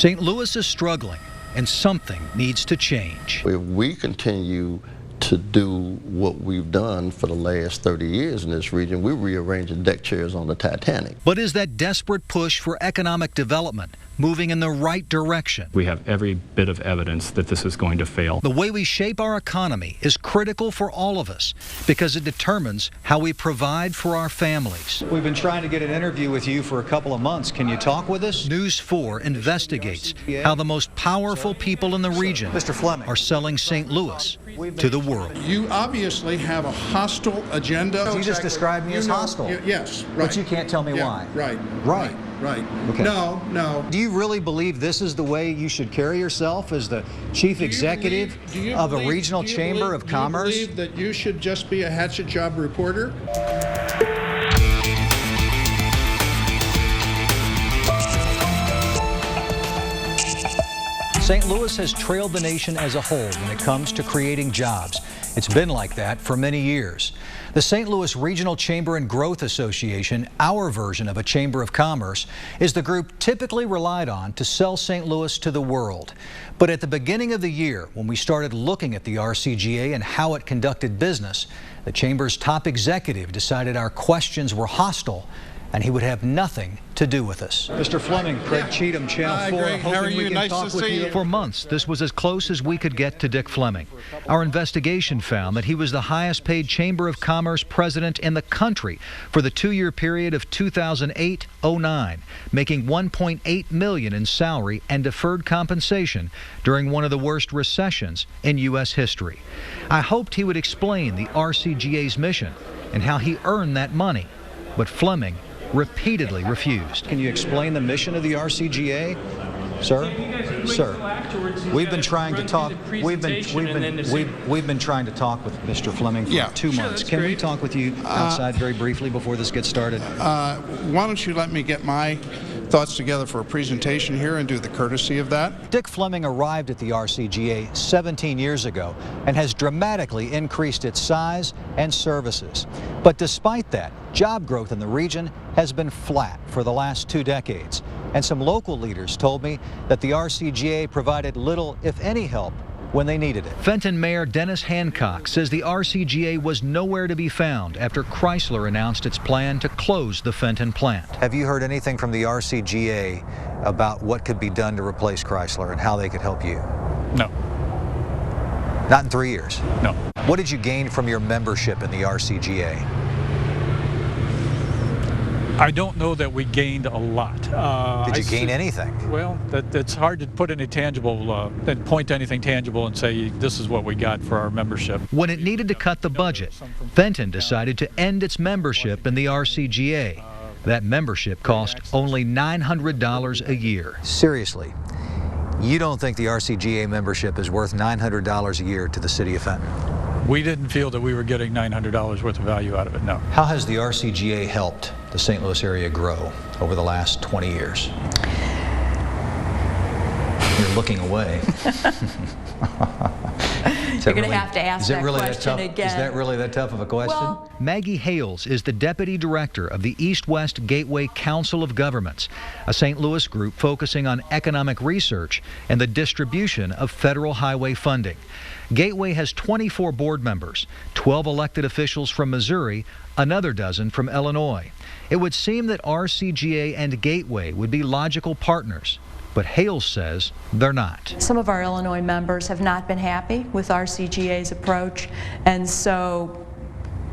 St. Louis is struggling, and something needs to change. If we continue to do what we've done for the last 30 years in this region, we're rearranging deck chairs on the Titanic. But is that desperate push for economic development moving in the right direction? We have every bit of evidence that this is going to fail. The way we shape our economy is critical for all of us because it determines how we provide for our families. We've been trying to get an interview with you for a couple of months. Can you talk with us? News 4 investigates how the most powerful people in the region Mr. Fleming are selling St. Louis to the world. You obviously have a hostile agenda. You just described me as hostile. Yes, right. But you can't tell me why. Right. Right. Right. Okay. No. Do you really believe this is the way you should carry yourself as the chief executive of a regional chamber of commerce? Do you believe that you should just be a hatchet job reporter? St. Louis has trailed the nation as a whole when it comes to creating jobs. It's been like that for many years. The St. Louis Regional Chamber and Growth Association, our version of a chamber of commerce, is the group typically relied on to sell St. Louis to the world. But at the beginning of the year, when we started looking at the RCGA and how it conducted business, the chamber's top executive decided our questions were hostile and he would have nothing to do with us. Mr. Fleming, Craig Cheatham, Channel 4. Greg, how are you? Nice to see you. For months, this was as close as we could get to Dick Fleming. Our investigation found that he was the highest paid Chamber of Commerce president in the country for the 2-year period of 2008-09, making $1.8 million in salary and deferred compensation during one of the worst recessions in U.S. history. I hoped he would explain the RCGA's mission and how he earned that money, but Fleming repeatedly refused. Can you explain the mission of the RCGA? Sir, we've been trying to talk. We've been trying to talk with Mr. Fleming for 2 months. Can we talk with you outside very briefly before this gets started? Why don't you let me get my thoughts together for a presentation here and do the courtesy of that? Dick Fleming arrived at the RCGA 17 years ago and has dramatically increased its size and services. But despite that, job growth in the region has been flat for the last 2 decades. And some local leaders told me that the RCGA provided little, if any, help when they needed it. Fenton Mayor Dennis Hancock says the RCGA was nowhere to be found after Chrysler announced its plan to close the Fenton plant. Have you heard anything from the RCGA about what could be done to replace Chrysler and how they could help you? No. Not in 3 years? No. What did you gain from your membership in the RCGA? I don't know that we gained a lot. Did you gain anything? Well, it's hard to put any tangible, point to anything tangible and say this is what we got for our membership. When it needed to cut the budget, Fenton decided to end its membership in the RCGA. That membership cost only $900 a year. Seriously, you don't think the RCGA membership is worth $900 a year to the city of Fenton? We didn't feel that we were getting $900 worth of value out of it, no. How has the RCGA helped the St. Louis area grow over the last 20 years? You're looking away. You're going to have to ask that question again. Is that really that tough of a question? Well, Maggie Hales is the Deputy Director of the East-West Gateway Council of Governments, a St. Louis group focusing on economic research and the distribution of federal highway funding. Gateway has 24 board members, 12 elected officials from Missouri, another dozen from Illinois. It would seem that RCGA and Gateway would be logical partners, but Hales says they're not. some of our Illinois members have not been happy with RCGA's approach, and so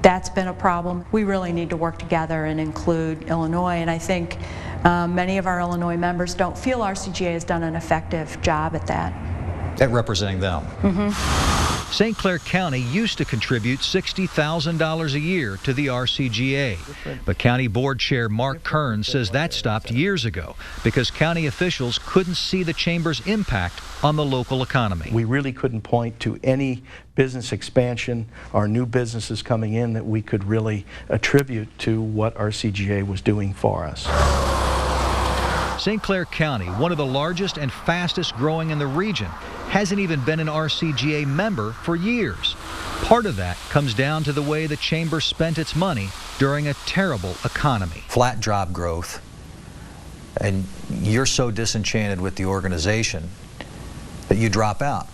that's been a problem. We really need to work together and include Illinois, and I think many of our Illinois members don't feel RCGA has done an effective job at that. At representing them. St. Clair County used to contribute $60,000 a year to the RCGA, but County Board Chair Mark Kern says that stopped years ago because county officials couldn't see the chamber's impact on the local economy. We really couldn't point to any business expansion or new businesses coming in that we could really attribute to what RCGA was doing for us. St. Clair County, one of the largest and fastest growing in the region, hasn't even been an RCGA member for years. Part of that comes down to the way the chamber spent its money during a terrible economy. Flat job growth and you're so disenchanted with the organization that you drop out.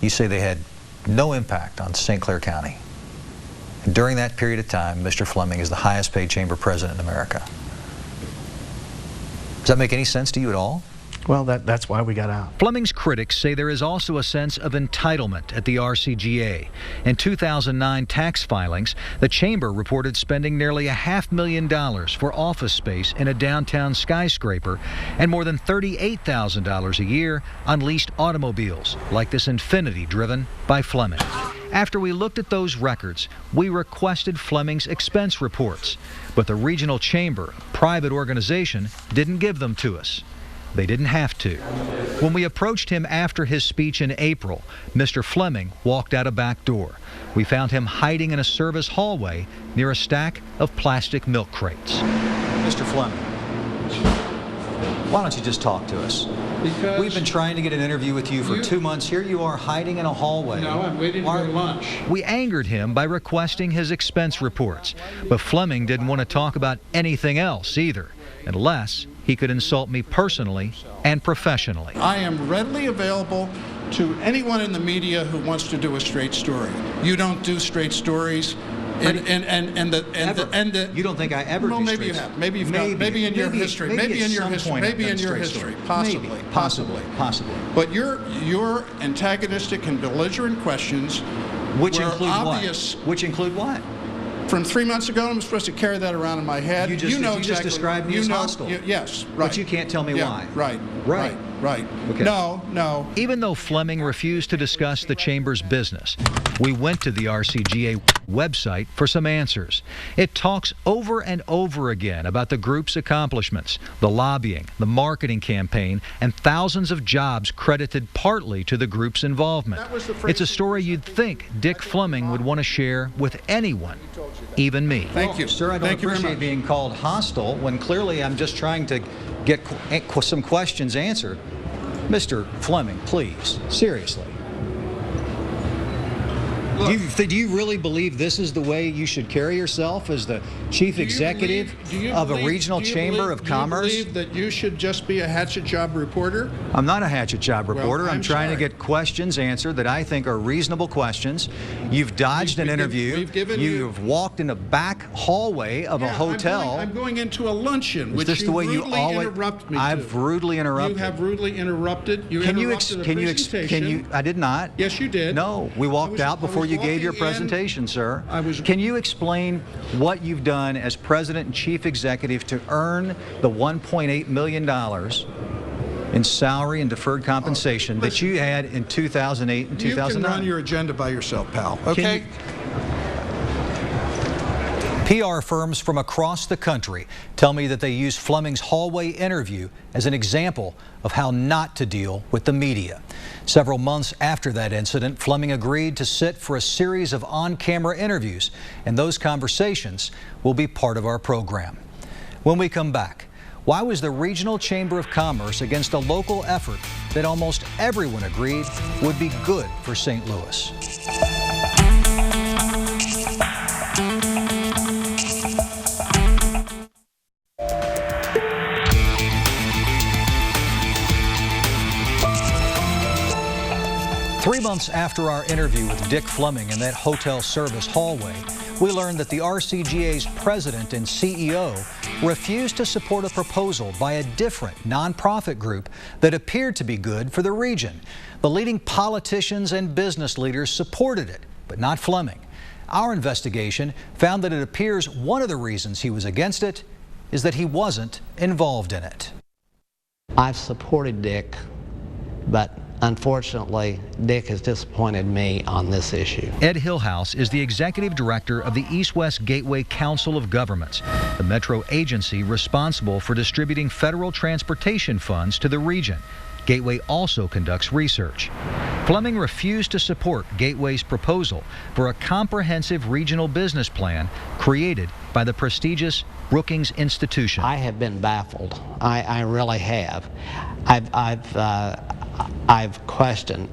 You say they had no impact on St. Clair County. And during that period of time, Mr. Fleming is the highest paid chamber president in America. Does that make any sense to you at all? Well, that's why we got out. Fleming's critics say there is also a sense of entitlement at the RCGA. In 2009 tax filings, the chamber reported spending nearly $500,000 for office space in a downtown skyscraper and more than $38,000 a year on leased automobiles, like this Infiniti driven by Fleming. After we looked at those records, we requested Fleming's expense reports, but the regional chamber, a private organization, didn't give them to us. They didn't have to. When we approached him after his speech in April, Mr. Fleming walked out a back door. We found him hiding in a service hallway near a stack of plastic milk crates. Mr. Fleming, why don't you just talk to us? Because we've been trying to get an interview with you for 2 months. Here you are hiding in a hallway. No, I'm waiting to get lunch. We angered him by requesting his expense reports, but Fleming didn't want to talk about anything else either, unless he could insult me personally and professionally. I am readily available to anyone in the media who wants to do a straight story. You don't do straight stories. You don't think I ever do maybe straight you have. Maybe you've not. Maybe in your history. Maybe in your history. Maybe in your history. Possibly. Possibly. But your antagonistic and belligerent questions Which were include obvious. what? Which include what? From 3 months ago, I'm supposed to carry that around in my head. You just exactly, described me as hostile. Yes, right. But you can't tell me why. Right. Okay. No. Even though Fleming refused to discuss the chamber's business, we went to the RCGA website for some answers. It talks over and over again about the group's accomplishments, the lobbying, the marketing campaign, and thousands of jobs credited partly to the group's involvement. It's a story you'd think Dick Fleming would want to share with anyone, even me. Thank you. Sir, I don't appreciate being called hostile when clearly I'm just trying to get some questions answered. Mr. Fleming, please, seriously. Do you really believe this is the way you should carry yourself as the chief executive of a regional chamber of commerce? Do you believe that you should just be a hatchet job reporter? I'm not a hatchet job reporter. Well, I'm trying to get questions answered that I think are reasonable questions. You've dodged an interview. You've walked in a back hallway of a hotel. I'm going into a luncheon, which you rudely interrupt me to. I've rudely interrupted. You have rudely interrupted. You Can you interrupted a presentation. I did not. Yes, you did. No, we walked out before you gave your presentation, sir. Can you explain what you've done as president and chief executive to earn the $1.8 million in salary and deferred compensation that you had in 2008 and 2009? You can run your agenda by yourself, pal. Okay? PR firms from across the country tell me that they use Fleming's hallway interview as an example of how not to deal with the media. Several months after that incident, Fleming agreed to sit for a series of on-camera interviews, and those conversations will be part of our program. When we come back, why was the Regional Chamber of Commerce against a local effort that almost everyone agreed would be good for St. Louis? 3 months after our interview with Dick Fleming in that hotel service hallway, we learned that the RCGA's president and CEO refused to support a proposal by a different nonprofit group that appeared to be good for the region. The leading politicians and business leaders supported it, but not Fleming. Our investigation found that it appears one of the reasons he was against it is that he wasn't involved in it. I've supported Dick, but unfortunately, Dick has disappointed me on this issue. Ed Hillhouse is the executive director of the East-West Gateway Council of Governments, the metro agency responsible for distributing federal transportation funds to the region. Gateway also conducts research. Fleming refused to support Gateway's proposal for a comprehensive regional business plan created by the prestigious Brookings Institution. I have been baffled. I really have. I've questioned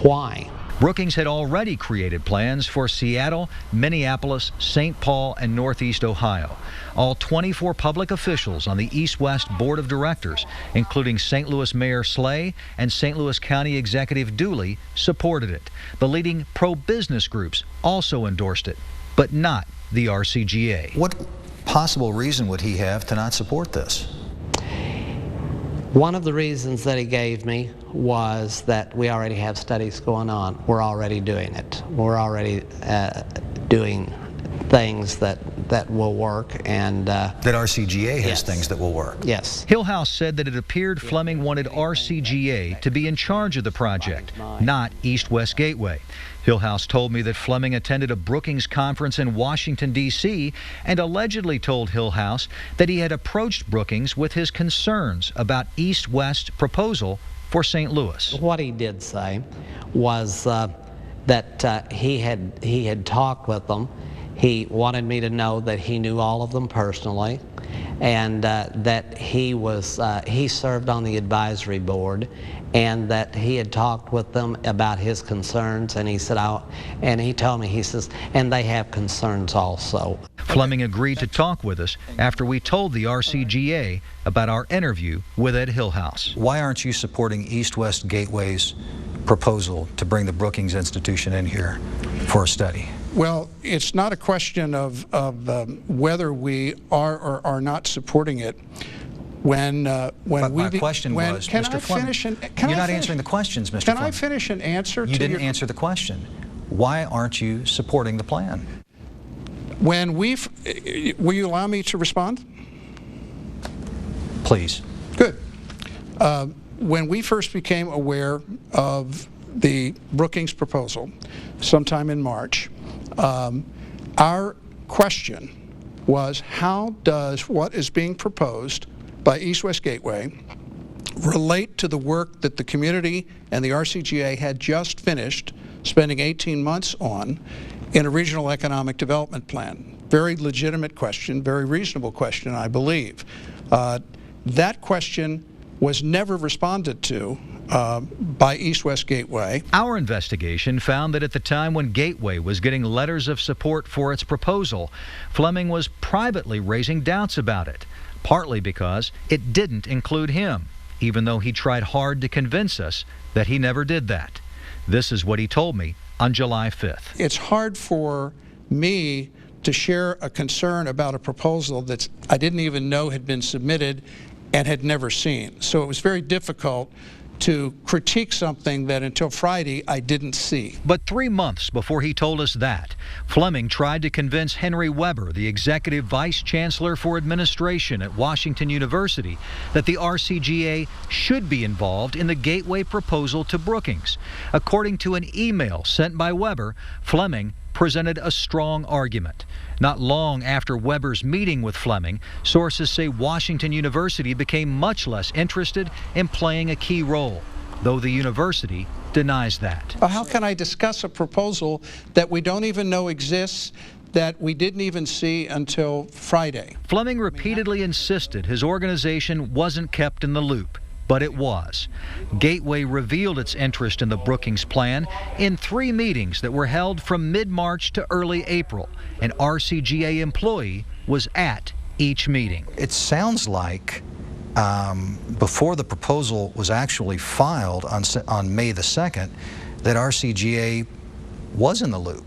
why. Brookings had already created plans for Seattle, Minneapolis, St. Paul, and Northeast Ohio. All 24 public officials on the East-West Board of Directors, including St. Louis Mayor Slay and St. Louis County Executive Dooley, supported it. The leading pro-business groups also endorsed it, but not the RCGA. What possible reason would he have to not support this? One of the reasons that he gave me was that we already have studies going on. We're already doing it. We're already doing things that will work, and That RCGA has yes. things that will work. Yes. Hillhouse said that it appeared Fleming wanted RCGA to be in charge of the project, not East-West Gateway. Hillhouse told me that Fleming attended a Brookings conference in Washington, D.C., and allegedly told Hillhouse that he had approached Brookings with his concerns about East-West proposal for St. Louis. What he did say was that he had talked with them. He wanted me to know that he knew all of them personally, and that he served on the advisory board, and that he had talked with them about his concerns, and he said, and he told me, he says, and they have concerns also. Fleming agreed to talk with us after we told the RCGA about our interview with Ed Hillhouse. Why aren't you supporting East-West Gateway's proposal to bring the Brookings Institution in here for a study? Well, it's not a question of whether we are or are not supporting it. When My question was, can Mr. I Fleming, finish you're not answering the questions, Mr. Can Fleming. I finish an answer? You didn't answer the question. Why aren't you supporting the plan? When will you allow me to respond? Please. Good. When we first became aware of the Brookings proposal, sometime in March, our question was, how does what is being proposed by East-West Gateway relate to the work that the community and the RCGA had just finished spending 18 months on in a regional economic development plan? Very legitimate question, very reasonable question, I believe. That question was never responded to by East-West Gateway. Our investigation found that at the time when Gateway was getting letters of support for its proposal, Fleming was privately raising doubts about it, partly because it didn't include him, even though he tried hard to convince us that he never did that. This is what he told me on July 5th. It's hard for me to share a concern about a proposal that I didn't even know had been submitted and had never seen. So it was very difficult to critique something that until Friday I didn't see. But 3 months before he told us that, Fleming tried to convince Henry Weber, the executive vice chancellor for administration at Washington University, that the RCGA should be involved in the Gateway proposal to Brookings. According to an email sent by Weber, Fleming presented a strong argument. Not long after Weber's meeting with Fleming, sources say Washington University became much less interested in playing a key role, though the university denies that. How can I discuss a proposal that we don't even know exists, that we didn't even see until Friday? Fleming repeatedly insisted his organization wasn't kept in the loop, but it was. Gateway revealed its interest in the Brookings plan in 3 meetings that were held from mid-March to early April. An RCGA employee was at each meeting. It sounds like before the proposal was actually filed on May the 2nd, that RCGA was in the loop.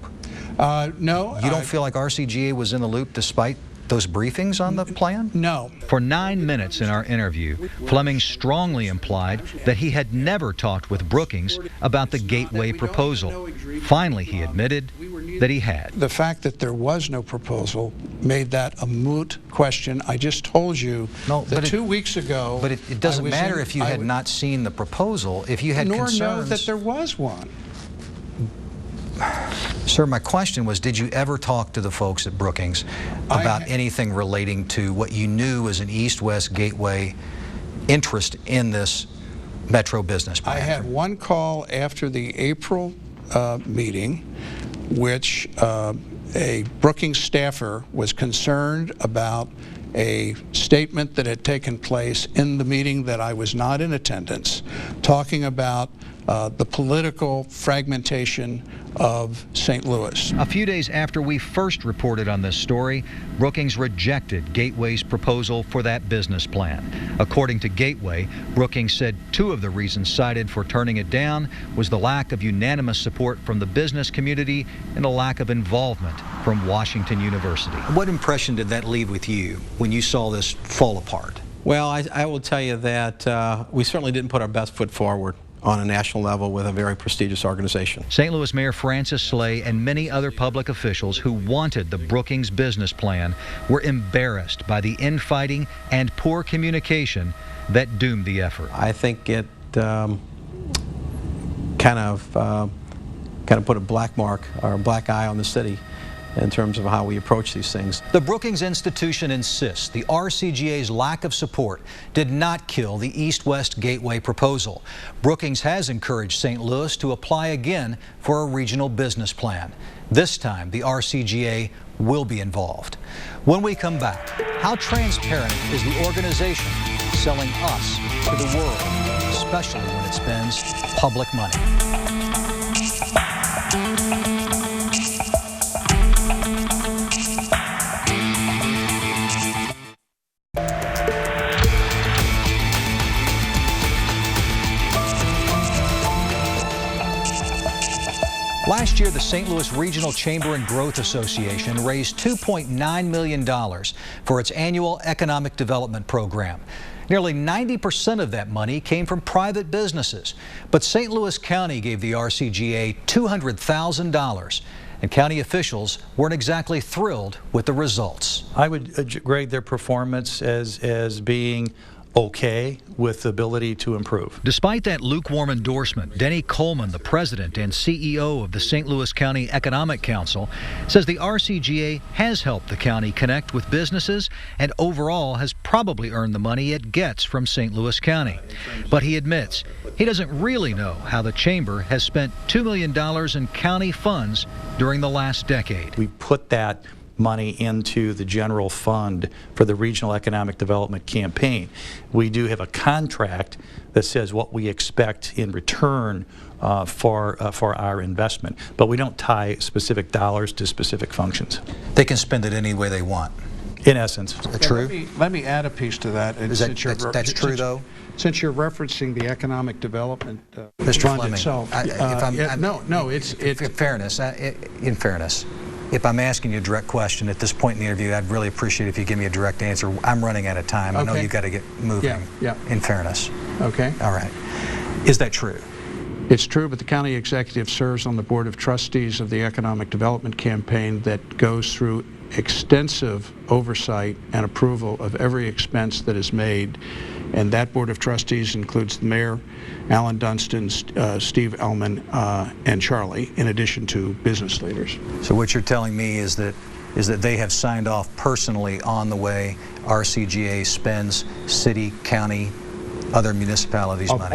No. You don't feel like RCGA was in the loop despite those briefings on the plan? No. For 9 minutes in our interview, Fleming strongly implied that he had never talked with Brookings about the Gateway proposal. Finally, he admitted that he had. The fact that there was no proposal made that a moot question. I just told you that 2 weeks ago. But it doesn't matter if you had not seen the proposal. If you had concerns. Nor know that there was one. Sir, my question was, did you ever talk to the folks at Brookings about anything relating to what you knew as an East-West Gateway interest in this Metro business plan? I had one call after the April meeting, which a Brookings staffer was concerned about a statement that had taken place in the meeting that I was not in attendance, talking about the political fragmentation of St. Louis. A few days after we first reported on this story, Brookings rejected Gateway's proposal for that business plan. According to Gateway, Brookings said two of the reasons cited for turning it down was the lack of unanimous support from the business community and a lack of involvement from Washington University. What impression did that leave with you when you saw this fall apart? Well, I will tell you that we certainly didn't put our best foot forward on a national level with a very prestigious organization. St. Louis Mayor Francis Slay and many other public officials who wanted the Brookings business plan were embarrassed by the infighting and poor communication that doomed the effort. I think it kind of put a black mark or a black eye on the city in terms of how we approach these things. The Brookings Institution insists the RCGA's lack of support did not kill the East-West Gateway proposal. Brookings has encouraged St. Louis to apply again for a regional business plan. This time, the RCGA will be involved. When we come back, how transparent is the organization selling us to the world, especially when it spends public money? Last year, the St. Louis Regional Chamber and Growth Association raised $2.9 million for its annual economic development program. Nearly 90% of that money came from private businesses, but St. Louis County gave the RCGA $200,000, and county officials weren't exactly thrilled with the results. I would grade their performance as being okay with the ability to improve. Despite that lukewarm endorsement, Denny Coleman, the president and CEO of the St. Louis County Economic Council, says the RCGA has helped the county connect with businesses and overall has probably earned the money it gets from St. Louis County. But he admits he doesn't really know how the chamber has spent $2 million in county funds during the last decade. We put that money into the general fund for the Regional Economic Development Campaign. We do have a contract that says what we expect in return for our investment, but we don't tie specific dollars to specific functions. They can spend it any way they want. In essence. True? Let me add a piece to that. And that's true, though? Since you're referencing the economic development Mr. fund Fleming, itself. In fairness, if I'm asking you a direct question at this point in the interview, I'd really appreciate if you give me a direct answer. I'm running out of time. I know you've got to get moving. Yeah. In fairness. Okay. All right. Is that true? It's true, but the county executive serves on the board of trustees of the Economic Development Campaign that goes through extensive oversight and approval of every expense that is made. And that board of trustees includes the mayor, Alan Dunstan, Steve Ellman, and Charlie, in addition to business leaders. So what you're telling me is that they have signed off personally on the way RCGA spends city, county, other municipalities' money. Of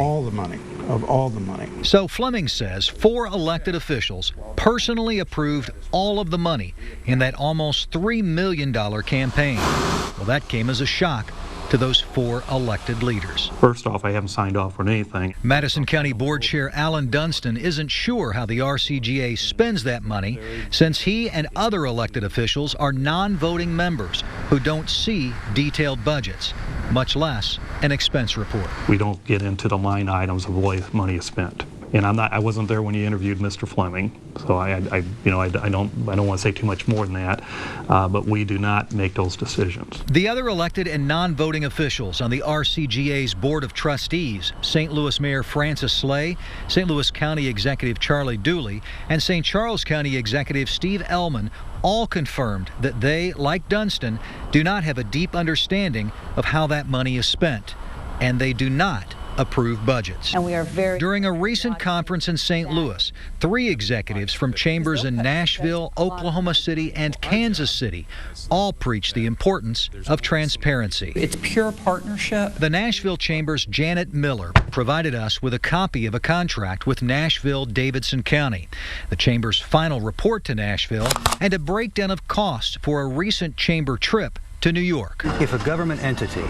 all the money. So Fleming says 4 elected officials personally approved all of the money in that almost $3 million campaign. Well, that came as a shock to those 4 elected leaders. First off, I haven't signed off on anything. Madison County Board Chair Alan Dunstan isn't sure how the RCGA spends that money since he and other elected officials are non-voting members who don't see detailed budgets, much less an expense report. We don't get into the line items of the way money is spent. And I wasn't there when you interviewed Mr. Fleming, so I don't want to say too much more than that. But we do not make those decisions. The other elected and non-voting officials on the RCGA's Board of Trustees, St. Louis Mayor Francis Slay, St. Louis County Executive Charlie Dooley, and St. Charles County Executive Steve Ellman, all confirmed that they, like Dunstan, do not have a deep understanding of how that money is spent, and they do not approve budgets. And we are During a recent conference in St. Louis, 3 executives from chambers in Nashville, Oklahoma City, and Kansas City all preached the importance of transparency. It's pure partnership. The Nashville Chamber's Janet Miller provided us with a copy of a contract with Nashville-Davidson County, the Chamber's final report to Nashville, and a breakdown of costs for a recent Chamber trip to New York. If a government entity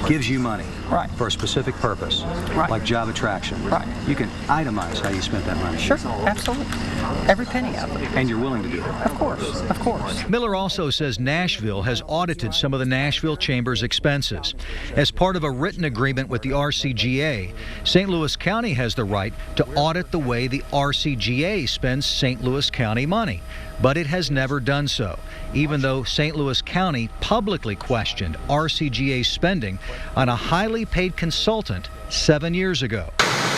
gives you money for a specific purpose, like job attraction, you can itemize how you spent that money. Sure, absolutely. Every penny of it. And you're willing to do it. Of course, of course. Miller also says Nashville has audited some of the Nashville Chamber's expenses. As part of a written agreement with the RCGA, St. Louis County has the right to audit the way the RCGA spends St. Louis County money. But it has never done so, even though St. Louis County publicly questioned RCGA spending on a highly paid consultant 7 years ago.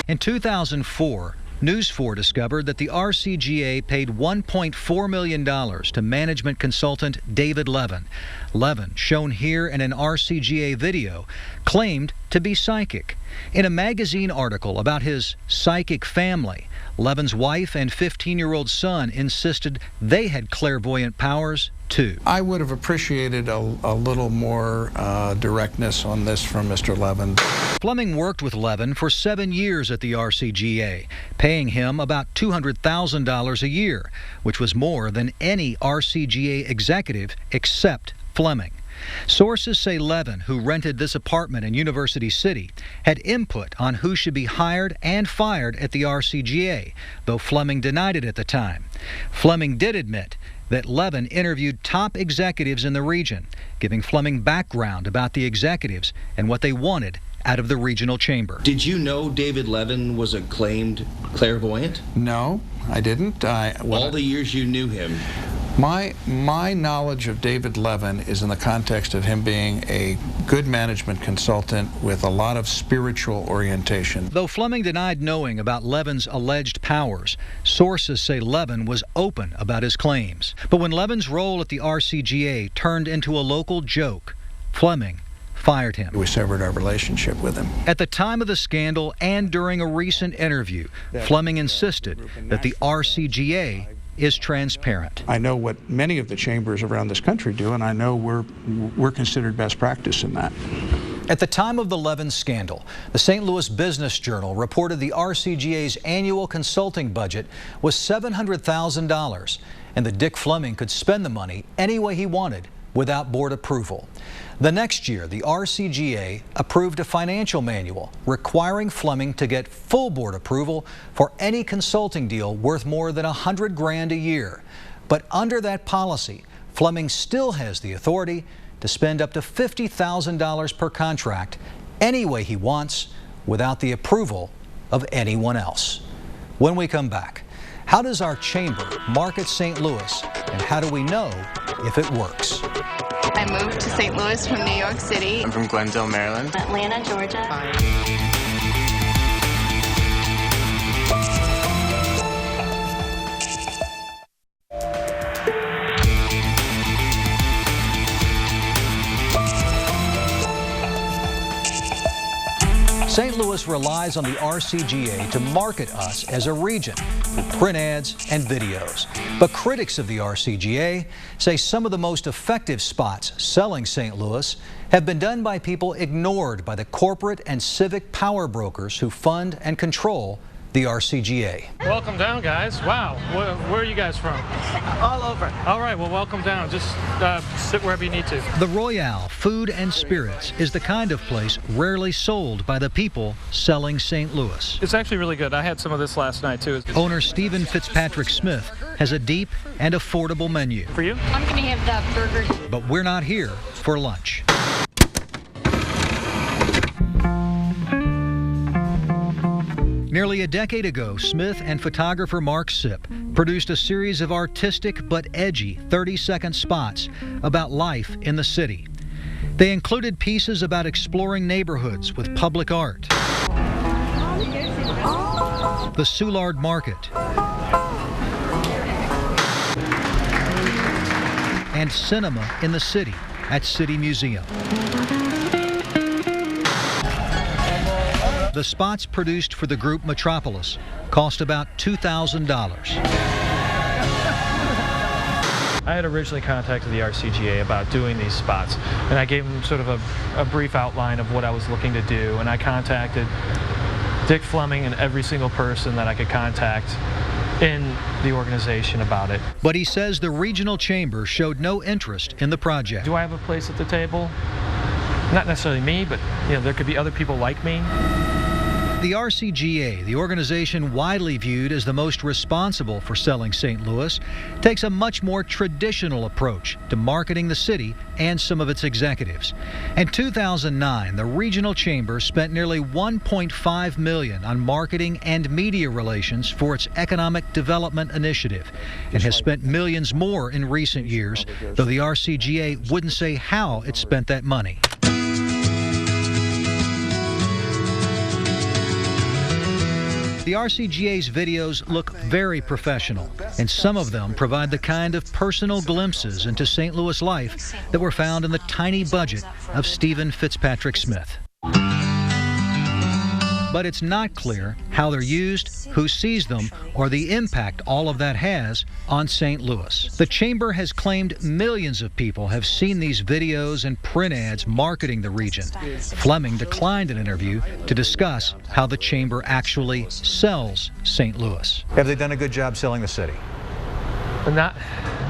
In 2004, News 4 discovered that the RCGA paid $1.4 million to management consultant David Levin. Levin, shown here in an RCGA video, claimed to be psychic. In a magazine article about his psychic family, Levin's wife and 15-year-old son insisted they had clairvoyant powers too. I would have appreciated a little more directness on this from Mr. Levin. Fleming worked with Levin for 7 years at the RCGA, paying him about $200,000 a year, which was more than any RCGA executive except Fleming. Sources say Levin, who rented this apartment in University City, had input on who should be hired and fired at the RCGA, though Fleming denied it at the time. Fleming did admit that Levin interviewed top executives in the region, giving Fleming background about the executives and what they wanted out of the regional chamber. Did you know David Levin was a claimed clairvoyant? No, I didn't. All the years you knew him. My knowledge of David Levin is in the context of him being a good management consultant with a lot of spiritual orientation. Though Fleming denied knowing about Levin's alleged powers, sources say Levin was open about his claims. But when Levin's role at the RCGA turned into a local joke, Fleming fired him. We severed our relationship with him. At the time of the scandal and during a recent interview, Fleming insisted that the RCGA is transparent. I know what many of the chambers around this country do, and I know we're considered best practice in that. At the time of the Levin scandal, the St. Louis Business Journal reported the RCGA's annual consulting budget was $700,000, and that Dick Fleming could spend the money any way he wanted without board approval. The next year, the RCGA approved a financial manual requiring Fleming to get full board approval for any consulting deal worth more than $100,000 a year. But under that policy, Fleming still has the authority to spend up to $50,000 per contract any way he wants without the approval of anyone else. When we come back, how does our chamber market St. Louis, and how do we know if it works? I moved to St. Louis from New York City. I'm from Glendale, Maryland. Atlanta, Georgia. St. Louis relies on the RCGA to market us as a region with print ads and videos. But critics of the RCGA say some of the most effective spots selling St. Louis have been done by people ignored by the corporate and civic power brokers who fund and control the RCGA. Welcome down, guys. Wow, where are you guys from? All over. All right, well, welcome down. Just sit wherever you need to. The Royale Food and Spirits is the kind of place rarely sold by the people selling St. Louis. It's actually really good. I had some of this last night, too. Owner Stephen Fitzpatrick Smith has a deep and affordable menu. For you? I'm going to have the burger. But we're not here for lunch. Nearly a decade ago, Smith and photographer Mark Sipp produced a series of artistic but edgy 30-second spots about life in the city. They included pieces about exploring neighborhoods with public art, the Soulard Market, and cinema in the city at City Museum. The spots produced for the group Metropolis cost about $2,000. I had originally contacted the RCGA about doing these spots, and I gave them sort of a brief outline of what I was looking to do, and I contacted Dick Fleming and every single person that I could contact in the organization about it. But he says the regional chamber showed no interest in the project. Do I have a place at the table? Not necessarily me, but there could be other people like me. The RCGA, the organization widely viewed as the most responsible for selling St. Louis, takes a much more traditional approach to marketing the city and some of its executives. In 2009, the regional chamber spent nearly $1.5 million on marketing and media relations for its economic development initiative, and has spent millions more in recent years, though the RCGA wouldn't say how it spent that money. The RCGA's videos look very professional, and some of them provide the kind of personal glimpses into St. Louis life that were found in the tiny budget of Stephen Fitzpatrick Smith. But it's not clear how they're used, who sees them, or the impact all of that has on St. Louis. The chamber has claimed millions of people have seen these videos and print ads marketing the region. Fleming declined an interview to discuss how the chamber actually sells St. Louis. Have they done a good job selling the city?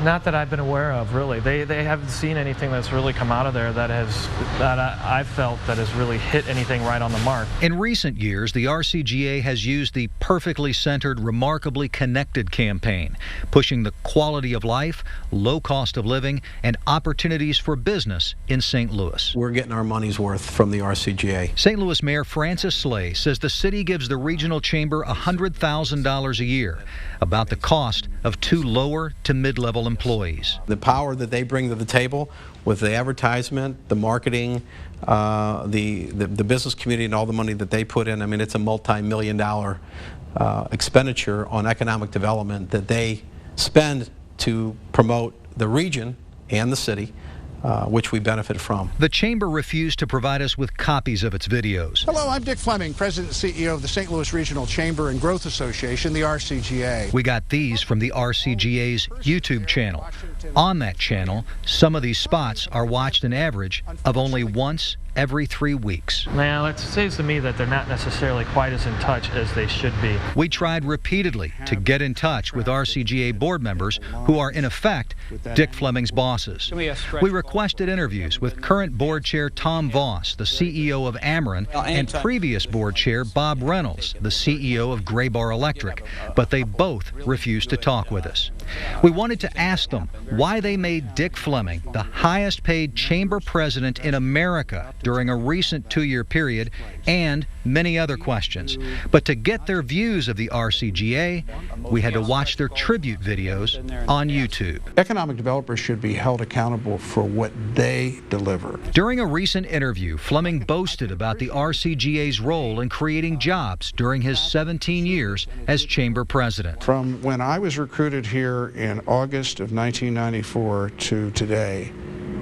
Not that I've been aware of, really. They haven't seen anything that's really come out of there that I've felt that has really hit anything right on the mark. In recent years, the RCGA has used the Perfectly Centered, Remarkably Connected campaign, pushing the quality of life, low cost of living, and opportunities for business in St. Louis. We're getting our money's worth from the RCGA. St. Louis Mayor Francis Slay says the city gives the regional chamber $100,000 a year, about the cost of 2 lower to mid-level employees. The power that they bring to the table with the advertisement, the marketing, the business community, and all the money that they put in, I mean, it's a multi-million-dollar expenditure on economic development that they spend to promote the region and the city, which we benefit from. The chamber refused to provide us with copies of its videos. Hello, I'm Dick Fleming, President and CEO of the St. Louis Regional Chamber and Growth Association, the RCGA. We got these from the RCGA's YouTube channel. On that channel, some of these spots are watched an average of only once every 3 weeks. Now, it seems to me that they're not necessarily quite as in touch as they should be. We tried repeatedly to get in touch with RCGA board members who are, in effect, Dick Fleming's bosses. We requested interviews with current board chair Tom Voss, the CEO of Ameren, and previous board chair Bob Reynolds, the CEO of Graybar Electric, but they both refused to talk with us. We wanted to ask them why they made Dick Fleming the highest paid chamber president in America during a recent 2-year period, and many other questions. But to get their views of the RCGA, we had to watch their tribute videos on YouTube. Economic developers should be held accountable for what they deliver. During a recent interview, Fleming boasted about the RCGA's role in creating jobs during his 17 years as chamber president. From when I was recruited here in August of 1994 to today,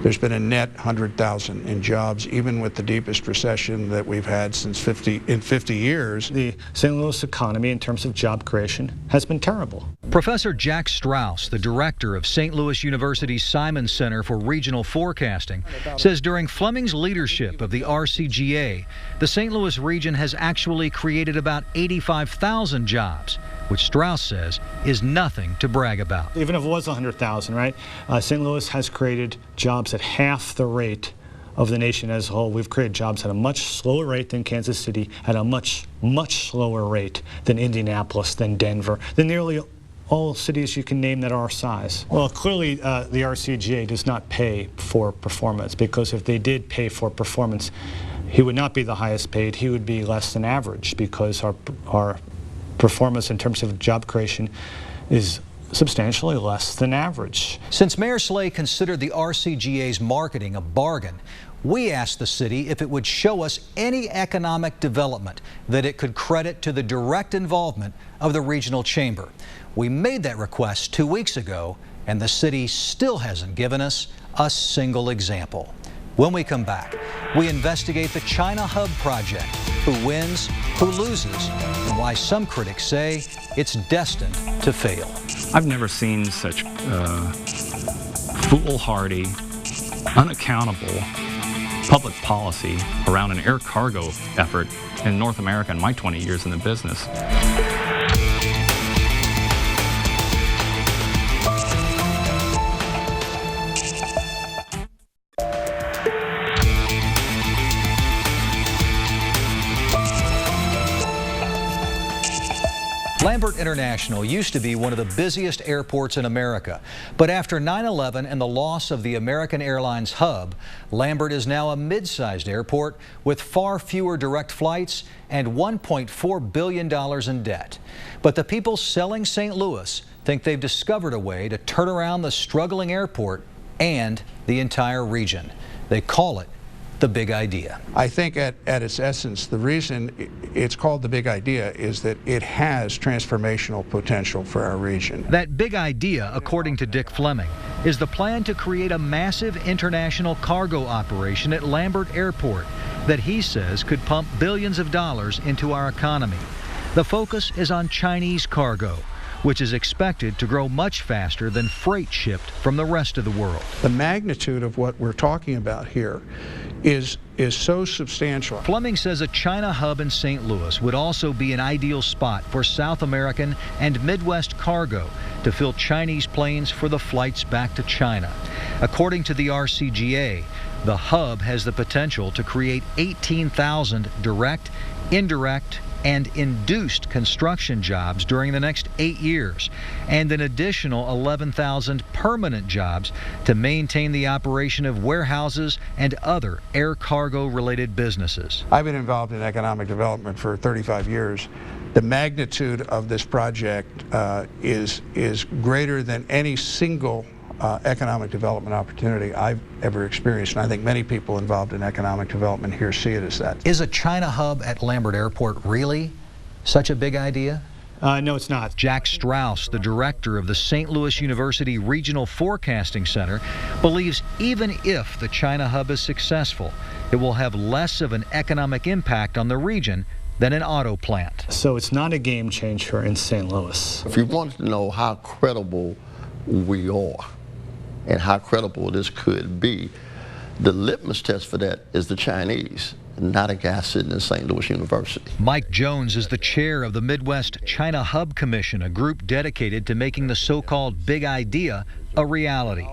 there's been a net 100,000 in jobs, even with the deepest recession that we've had since 50 years. The St. Louis economy, in terms of job creation, has been terrible. Professor Jack Strauss, the director of St. Louis University's Simon Center for Regional Forecasting, says during Fleming's leadership of the RCGA, the St. Louis region has actually created about 85,000 jobs, which Strauss says is nothing to brag about. Even if it was 100,000, right? St. Louis has created jobs at half the rate of the nation as a whole. We've created jobs at a much slower rate than Kansas City, at a much slower rate than Indianapolis, than Denver, than nearly all cities you can name that are our size. Well, clearly the RCGA does not pay for performance, because if they did pay for performance, he would not be the highest paid, he would be less than average, because our performance in terms of job creation is substantially less than average. Since Mayor Slay considered the RCGA's marketing a bargain, we asked the city if it would show us any economic development that it could credit to the direct involvement of the regional chamber. We made that request 2 weeks ago, and the city still hasn't given us a single example. When we come back, we investigate the China Hub project, who wins, who loses, and why some critics say it's destined to fail. I've never seen such foolhardy, unaccountable public policy around an air cargo effort in North America in my 20 years in the business. Lambert International used to be one of the busiest airports in America, but after 9/11 and the loss of the American Airlines hub, Lambert is now a mid-sized airport with far fewer direct flights and $1.4 billion in debt. But the people selling St. Louis think they've discovered a way to turn around the struggling airport and the entire region. They call it the Big Idea. I think at its essence, the reason it's called the Big Idea is that it has transformational potential for our region. That big idea, according to Dick Fleming, is the plan to create a massive international cargo operation at Lambert Airport that he says could pump billions of dollars into our economy. The focus is on Chinese cargo, which is expected to grow much faster than freight shipped from the rest of the world. The magnitude of what we're talking about here is so substantial. Fleming says a China hub in St. Louis would also be an ideal spot for South American and Midwest cargo to fill Chinese planes for the flights back to China. According to the RCGA, the hub has the potential to create 18,000 direct, indirect, and induced construction jobs during the next 8 years, and an additional 11,000 permanent jobs to maintain the operation of warehouses and other air cargo related businesses. I've been involved in economic development for 35 years. The magnitude of this project is greater than any single economic development opportunity I've ever experienced, and I think many people involved in economic development here see it as that. Is a China hub at Lambert Airport really such a big idea? No, it's not. Jack Strauss, the director of the St. Louis University Regional Forecasting Center, believes even if the China hub is successful, it will have less of an economic impact on the region than an auto plant. So it's not a game changer in St. Louis. If you want to know how credible we are and how credible this could be, the litmus test for that is the Chinese, not a guy sitting in St. Louis University. Mike Jones is the chair of the Midwest China Hub Commission, a group dedicated to making the so-called Big Idea a reality.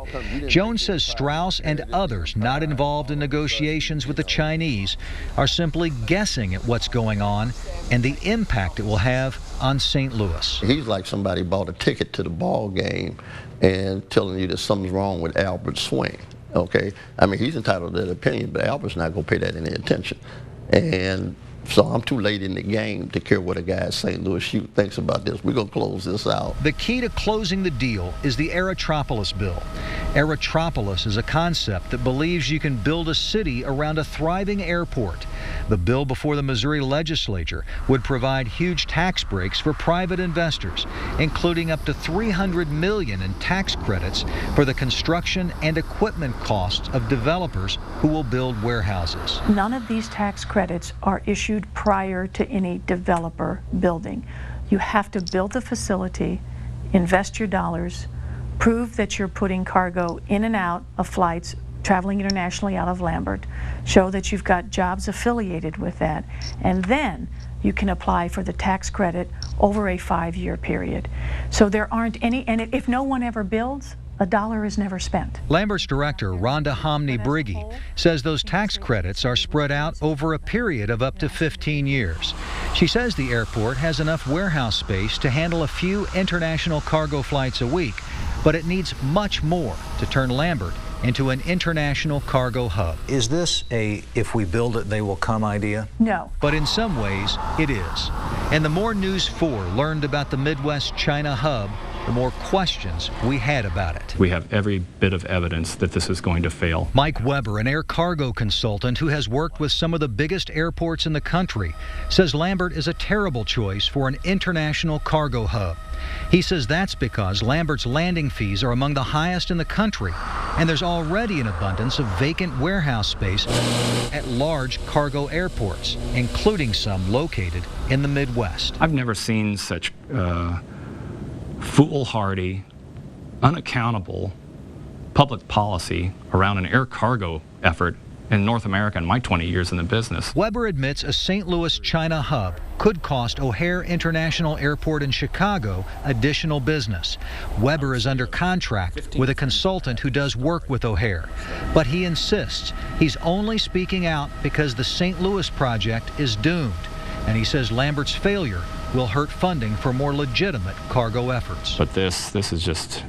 Jones says Strauss and others not involved in negotiations with the Chinese are simply guessing at what's going on and the impact it will have on St. Louis. He's like somebody bought a ticket to the ball game and telling you that something's wrong with Albert's swing. Okay, I mean, he's entitled to that opinion, but Albert's not going to pay that any attention. And so I'm too late in the game to care what a guy at St. Louis thinks about this. We're going to close this out. The key to closing the deal is the Aerotropolis bill. Aerotropolis is a concept that believes you can build a city around a thriving airport. The bill before the Missouri legislature would provide huge tax breaks for private investors, including up to $300 million in tax credits for the construction and equipment costs of developers who will build warehouses. None of these tax credits are issued prior to any developer building. You have to build the facility, invest your dollars, prove that you're putting cargo in and out of flights traveling internationally out of Lambert, show that you've got jobs affiliated with that, and then you can apply for the tax credit over a 5-year period. So there aren't any, and if no one ever builds, a dollar is never spent. Lambert's director, Rhonda Homney-Briggy, says those tax credits are spread out over a period of up to 15 years. She says the airport has enough warehouse space to handle a few international cargo flights a week, but it needs much more to turn Lambert into an international cargo hub. Is this a if we build it, they will come idea? No. But in some ways, it is. And the more News 4 learned about the Midwest China hub, the more questions we had about it. We have every bit of evidence that this is going to fail. Mike Weber, an air cargo consultant who has worked with some of the biggest airports in the country, says Lambert is a terrible choice for an international cargo hub. He says that's because Lambert's landing fees are among the highest in the country, and there's already an abundance of vacant warehouse space at large cargo airports, including some located in the Midwest. I've never seen such foolhardy, unaccountable public policy around an air cargo effort in North America in my 20 years in the business. Weber admits a St. Louis China hub could cost O'Hare International Airport in Chicago additional business. Weber is under contract with a consultant who does work with O'Hare, but he insists he's only speaking out because the St. Louis project is doomed, and he says Lambert's failure will hurt funding for more legitimate cargo efforts. But this is just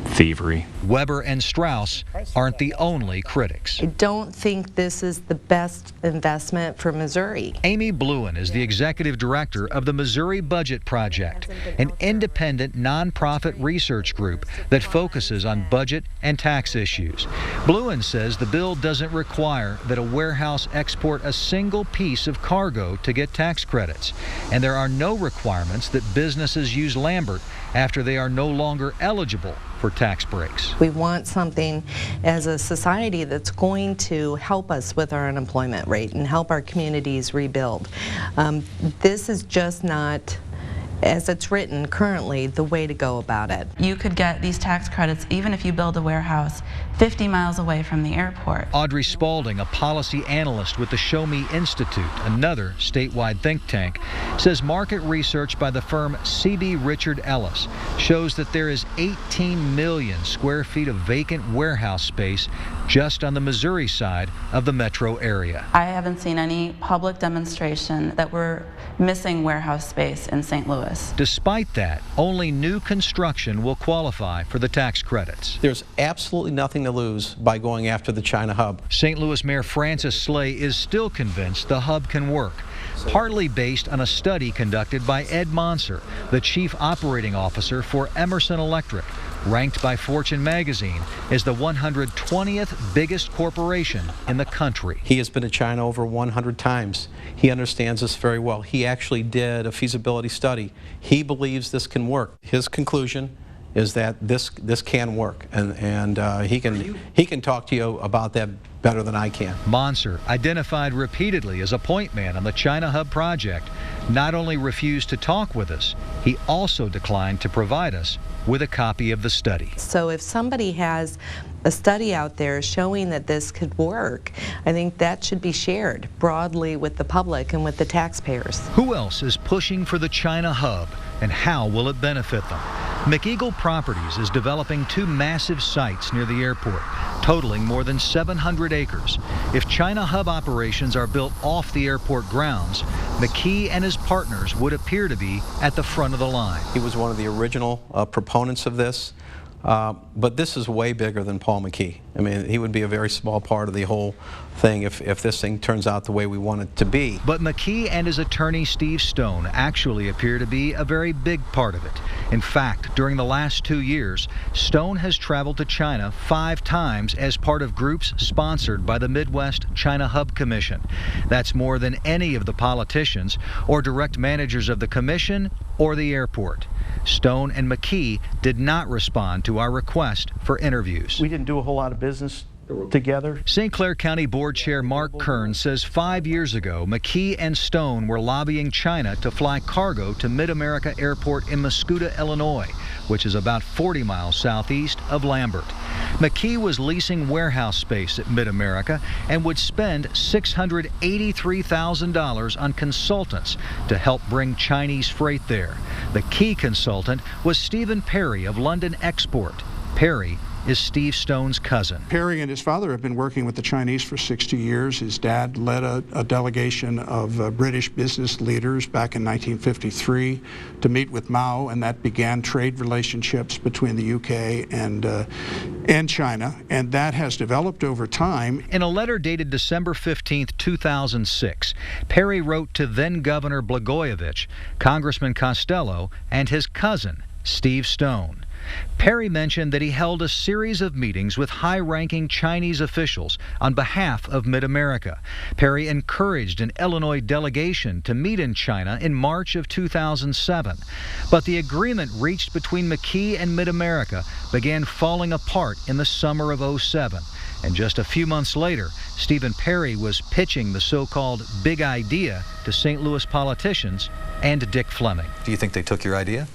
thievery. Weber and Strauss aren't the only critics. I don't think this is the best investment for Missouri. Amy Bluen is the executive director of the Missouri Budget Project, an independent nonprofit research group that focuses on budget and tax issues. Bluen says the bill doesn't require that a warehouse export a single piece of cargo to get tax credits, and there are no requirements that businesses use Lambert after they are no longer eligible for tax breaks. We want something as a society that's going to help us with our unemployment rate and help our communities rebuild. This is just not, as it's written currently, the way to go about it. You could get these tax credits even if you build a warehouse 50 miles away from the airport. Audrey Spalding, a policy analyst with the Show Me Institute, another statewide think tank, says market research by the firm CB Richard Ellis shows that there is 18 million square feet of vacant warehouse space just on the Missouri side of the metro area. I haven't seen any public demonstration that we're missing warehouse space in St. Louis. Despite that, only new construction will qualify for the tax credits. There's absolutely nothing to lose by going after the China hub. St. Louis Mayor Francis Slay is still convinced the hub can work, partly based on a study conducted by Ed Monser, the chief operating officer for Emerson Electric, ranked by Fortune magazine as the 120th biggest corporation in the country. He has been to China over 100 times. He understands this very well. He actually did a feasibility study. He believes this can work. His conclusion is that this can work, and he can talk to you about that better than I can. Monser, identified repeatedly as a point man on the China Hub project, not only refused to talk with us, he also declined to provide us with a copy of the study. So if somebody has a study out there showing that this could work, I think that should be shared broadly with the public and with the taxpayers. Who else is pushing for the China Hub, and how will it benefit them? McEagle Properties is developing 2 massive sites near the airport, totaling more than 700 acres. If China Hub operations are built off the airport grounds, McKee and his partners would appear to be at the front of the line. He was one of the original proponents of this. But this is way bigger than Paul McKee. I mean, he would be a very small part of the whole thing if this thing turns out the way we want it to be. But McKee and his attorney Steve Stone actually appear to be a very big part of it. In fact, during the last 2 years, Stone has traveled to China 5 times as part of groups sponsored by the Midwest China Hub Commission. That's more than any of the politicians or direct managers of the commission or the airport. Stone and McKee did not respond to our request for interviews. We didn't do a whole lot of business together. St. Clair County Board Chair Mark Kern says 5 years ago, McKee and Stone were lobbying China to fly cargo to Mid-America Airport in Mascoutah, Illinois, which is about 40 miles southeast of Lambert. McKee was leasing warehouse space at Mid-America and would spend $683,000 on consultants to help bring Chinese freight there. The key consultant was Stephen Perry of London Export. Perry is Steve Stone's cousin. Perry and his father have been working with the Chinese for 60 years. His dad led a delegation of British business leaders back in 1953 to meet with Mao, and that began trade relationships between the UK and China, and that has developed over time. In a letter dated December 15, 2006, Perry wrote to then-Governor Blagojevich, Congressman Costello, and his cousin, Steve Stone. Perry mentioned that he held a series of meetings with high-ranking Chinese officials on behalf of Mid-America. Perry encouraged an Illinois delegation to meet in China in March of 2007. But the agreement reached between McKee and Mid-America began falling apart in the summer of 2007. And just a few months later, Stephen Perry was pitching the so-called big idea to St. Louis politicians and Dick Fleming. Do you think they took your idea?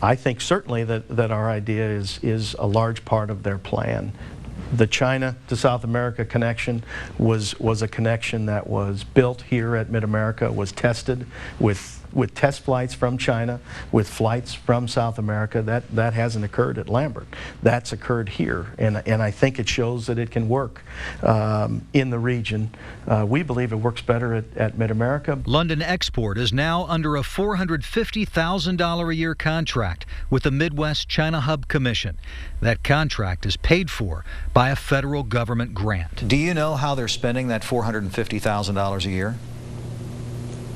I think certainly that our idea is a large part of their plan. The China to South America connection was a connection that was built here at Mid-America, was tested with test flights from China, with flights from South America. That hasn't occurred at Lambert. That's occurred here, and I think it shows that it can work in the region. We believe it works better at Mid-America. London Export is now under a $450,000 a year contract with the Midwest China Hub Commission. That contract is paid for by a federal government grant. Do you know how they're spending that $450,000 a year?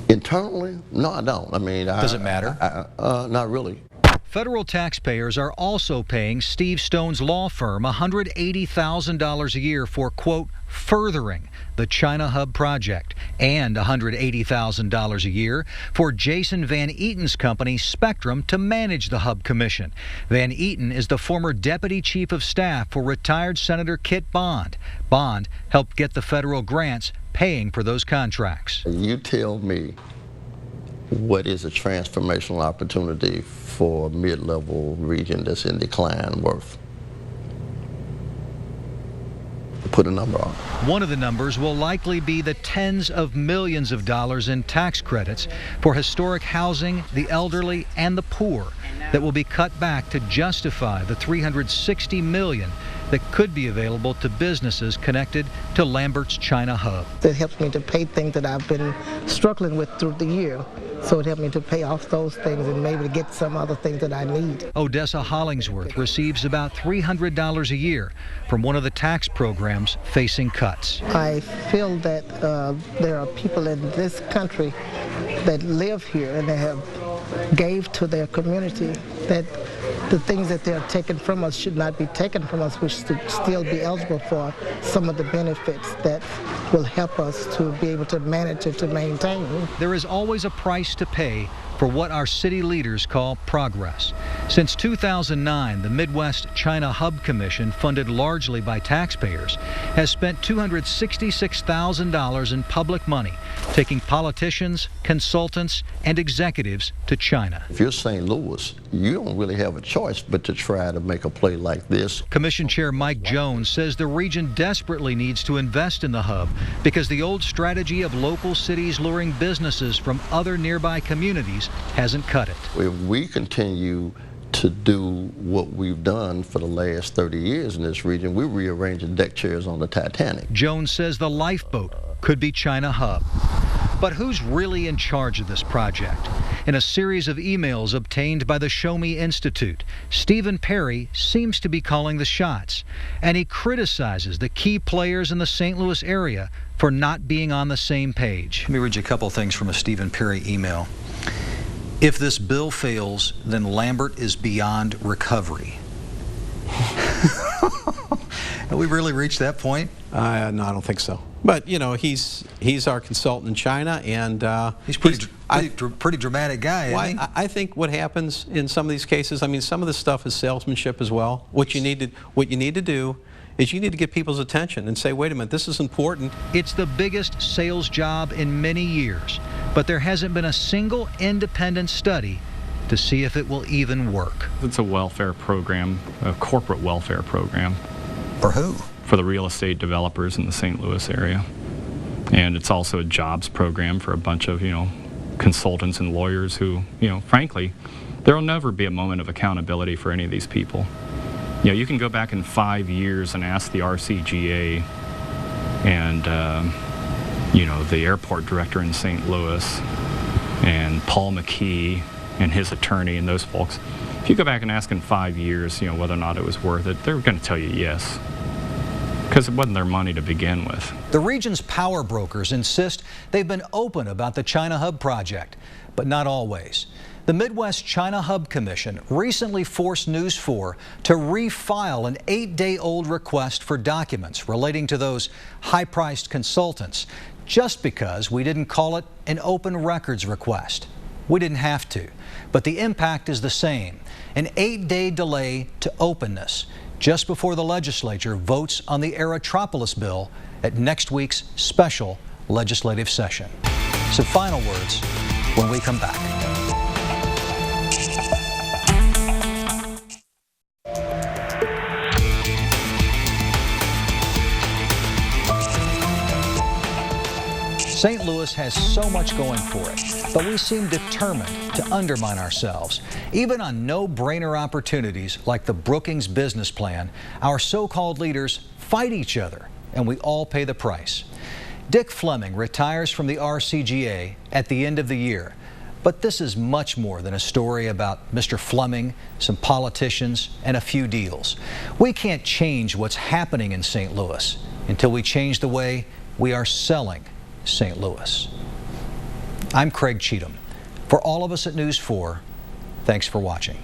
Internally? No, I don't. I mean, does it matter? Not really. Federal taxpayers are also paying Steve Stone's law firm $180,000 a year for, quote, furthering the China Hub project, and $180,000 a year for Jason Van Eaton's company Spectrum to manage the Hub Commission. Van Eaton is the former deputy chief of staff for retired Senator Kit Bond. Bond helped get the federal grants paying for those contracts. You tell me what is a transformational opportunity for a mid-level region that's in decline worth? Put a number on. One of the numbers will likely be the tens of millions of dollars in tax credits for historic housing, the elderly, and the poor that will be cut back to justify the $360 million that could be available to businesses connected to Lambert's China Hub. It helps me to pay things that I've been struggling with through the year. So it helped me to pay off those things and maybe to get some other things that I need. Odessa Hollingsworth receives about $300 a year from one of the tax programs facing cuts. I feel that there are people in this country that live here and they have gave to their community, that the things that they're taking from us should not be taken from us. We should still be eligible for some of the benefits that will help us to be able to manage and to maintain. There is always a price to pay for what our city leaders call progress. Since 2009, the Midwest China Hub Commission, funded largely by taxpayers, has spent $266,000 in public money, taking politicians, consultants, and executives to China. If you're St. Louis, you don't really have a choice but to try to make a play like this. Commission Chair Mike Jones says the region desperately needs to invest in the hub because the old strategy of local cities luring businesses from other nearby communities hasn't cut it. If we continue to do what we've done for the last 30 years in this region, we're rearranging deck chairs on the Titanic. Jones says the lifeboat could be China Hub. But who's really in charge of this project? In a series of emails obtained by the Show Me Institute, Stephen Perry seems to be calling the shots, and he criticizes the key players in the St. Louis area for not being on the same page. Let me read you a couple things from a Stephen Perry email. If this bill fails, then Lambert is beyond recovery. Have we really reached that point? No, I don't think so. But you know, he's our consultant in China, and he's pretty dramatic guy. Well, isn't he? I think what happens in some of these cases, I mean, some of this stuff is salesmanship as well. What you need to do is you need to get people's attention and say, wait a minute, this is important. It's the biggest sales job in many years, but there hasn't been a single independent study to see if it will even work. It's a welfare program, a corporate welfare program. For who? For the real estate developers in the St. Louis area. And it's also a jobs program for a bunch of, consultants and lawyers who, frankly, there will never be a moment of accountability for any of these people. You can go back in 5 years and ask the RCGA and, the airport director in St. Louis and Paul McKee and his attorney and those folks. If you go back and ask in 5 years, whether or not it was worth it, they're going to tell you yes. Because it wasn't their money to begin with. The region's power brokers insist they've been open about the China Hub project, but not always. The Midwest China Hub Commission recently forced News 4 to refile an 8-day-old request for documents relating to those high-priced consultants, just because we didn't call it an open records request. We didn't have to, but the impact is the same. An 8-day delay to openness, just before the legislature votes on the Aerotropolis bill at next week's special legislative session. Some final words when we come back. St. Louis has so much going for it, but we seem determined to undermine ourselves. Even on no-brainer opportunities like the Brookings business plan, our so-called leaders fight each other, and we all pay the price. Dick Fleming retires from the RCGA at the end of the year. But this is much more than a story about Mr. Fleming, some politicians, and a few deals. We can't change what's happening in St. Louis until we change the way we are selling St. Louis. I'm Craig Cheatham. For all of us at News 4, thanks for watching.